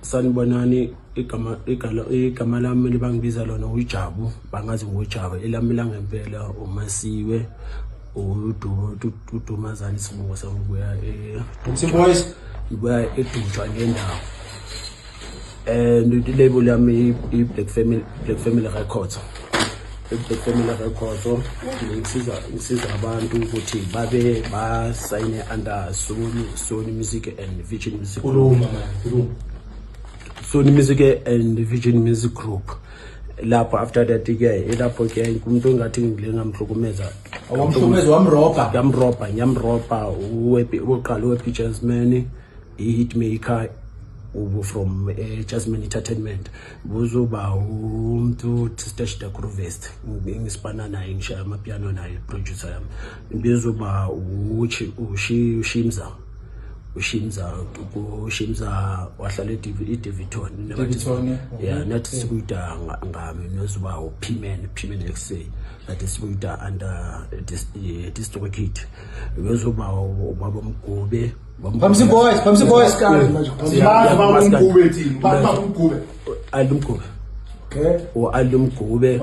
sanibonani igama lami libangibiza lona uJabu bangazi ngoJabu elami la ngempela uMasiwe uDumazani sibongo sangibuya Boys ibuya edutshwa ngendawo and ilabel yami iBlack Family Records. Black Family Records ngisiza abantu ukuthi babe basayine under Sony Music and Virgin Music Group. Sony Music and Virgin Music Group. Lapho after that ke lapho ke umuntu ongathi ngilengamhlukumeza yamropa uqala wePitchersman ihitmaker from Jasmine Entertainment buzoba umuntu Stash da Cruvest ngisipana naye ngishaya amapiano naye producer yami bizoba ushimza wahlala eDiviton yeah nathi sikuyida ngami nozuba uPman XA nathi sikuyida under district kit bezoba ubaba Mgube Pamsi boys Alumgube okay o Alumgube